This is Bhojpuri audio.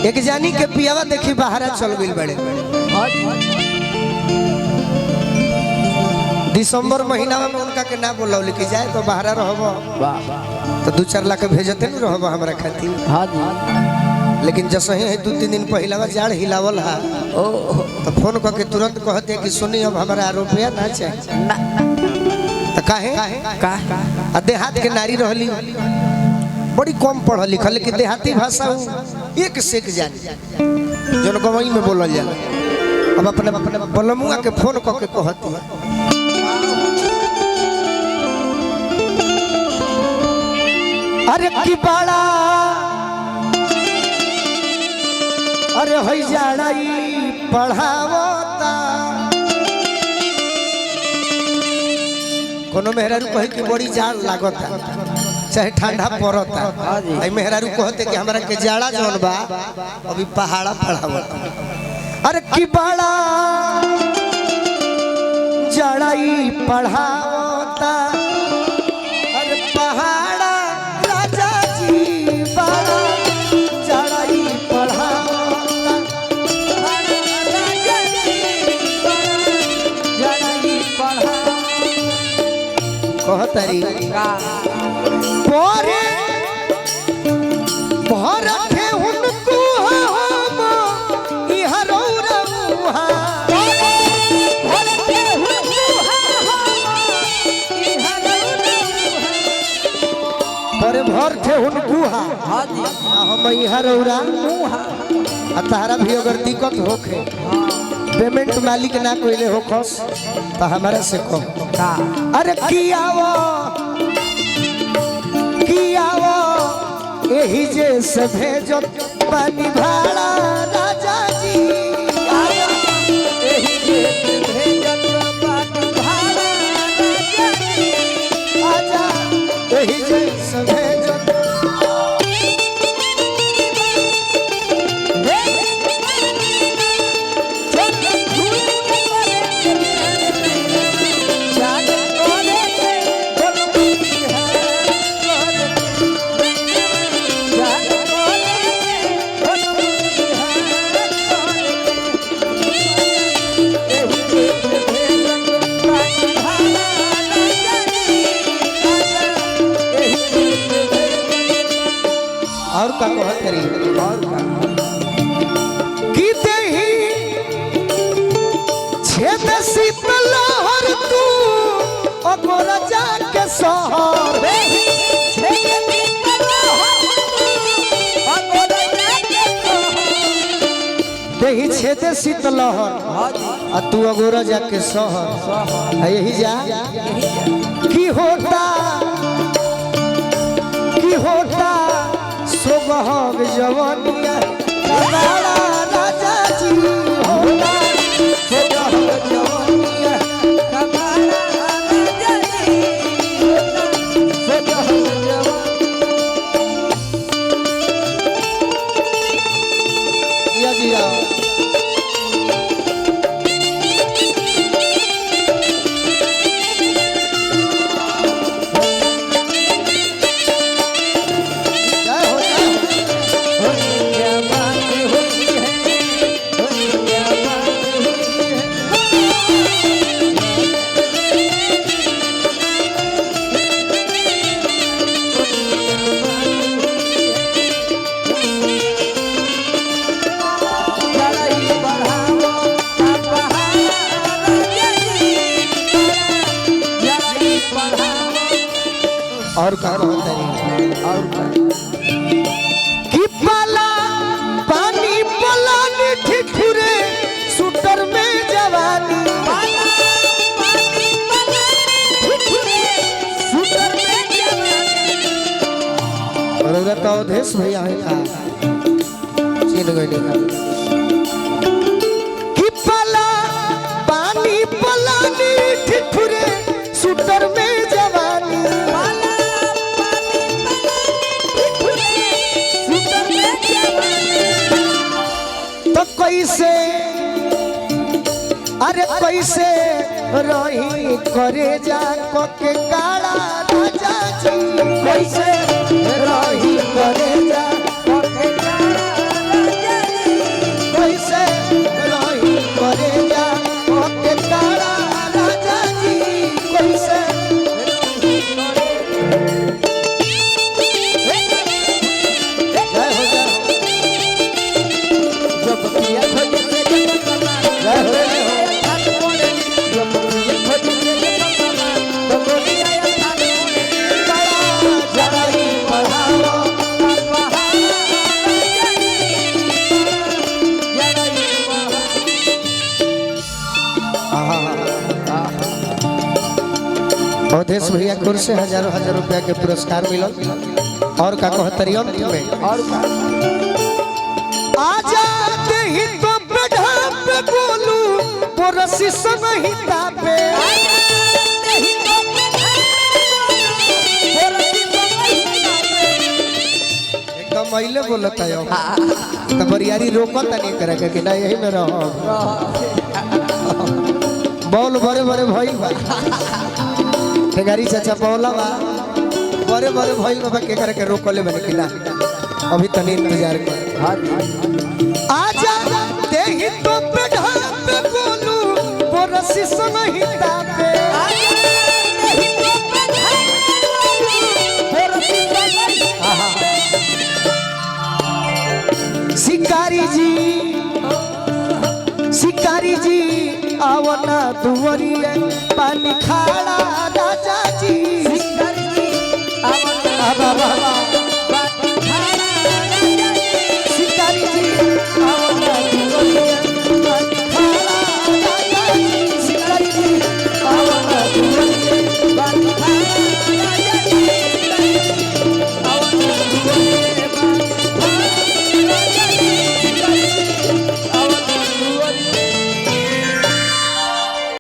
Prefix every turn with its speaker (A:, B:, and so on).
A: एक जानी के पियावा देखी बाहर चल गई बड़े दिसंबर महीना में उनका के ना बोला लेके जाए तो बाहर रहब तो 2-4 लाख भेजते न रहब हमरा खातिर।
B: हाँ जी।
A: लेकिन जैसे ही 2-3 दिन पहला जाड़ हिलावल है तो फोन करके तुरंत कहते कि सुनी अब हमारा रुपया ना चाहिए तो काहे देहात के नारी रहली बड़ी कम पढ़ल लिखल लेकिन देहाती भाषा एक से एक जानी जो गवई में बोलल जाला। अब अपने बलमुआ के फोन करके कहती है अरे की बड़ा अरे होई जाड़ाई पढ़ावता कोनो मेहरारू कहे कि बड़ी जाड़ लागता चाहे ठंडा पड़ता आई मेहरारू कहते कि हमरा के जाड़ा जौन बा अभी पहाड़ा पढ़ावता। अरे की बड़ा जाड़ाई पढ़ावता अरे पहाड़ा राजा जी बड़ा जाड़ाई पढ़ावता जाड़ाई पढ़ावता कहतरी पोरे भरत है उनको हम इहा रौरमुहा भरत है उनको हम इहा रौरमुहा पर भरत है उनको हम इहा रौरमुहा आ तारा भी अगर दिक्कत होखे पेमेंट मालिक ना कोइले होखस तो हमारा से कहो अरे कियावा यही जे से भेजो पानी भाड़ा राजा जी यही जे से भेजो पानी भाड़ा राजा जी आजा यही जे से भेजो और का कहत करी और का की देही छेद शीतलहर तू अगोरा जाके सहर देही छेद शीतलहर अगोरा जाके सहर देही छेद शीतलहर आ तू अगोरा जाके सहर यही जा की होता सोबहग जवानिया कबाड़ा राजा जी होला सोबहग जवानिया कबाड़ा राजा जी सोबहग जवानिया जी और का और कि पाला पानी पलानी ठिठुरे सुटर में जवानी पाला पानी पलानी ठिठुरे सुटर में जवानी और उधर का उदेश भैया है का चीन गए का कि पाला पानी पलानी ठिठुरे सुटर में जवानी तो कैसे अरे कैसे रही करे जा के काला राजा जी कैसे रही करे जा के काला राजा अवधेश भैया कोर से हजारों हजार रुपया के पुरस्कार मिलल। और का कहतरी अंत में
B: और का
A: आजा देहि तो बढ़ा पे बोलू पोरसी संहिता पे एकदम मैले बोलता है तो बरियारी रोकत नहीं करे कि ना यही में रहो बॉल बड़े बड़े भाई बा ठेगारी चाचा बॉला बा बड़े बड़े भाई बाबा के करे के रोकले बने कि ना अभी तनी इंतजार कर आजा देहि तो बढ़ा पे बोलू पोरसी संहिता पे शिकारी जी आवना दुवरिया पानी खाड़ा राजा जी शिकारी जी आवना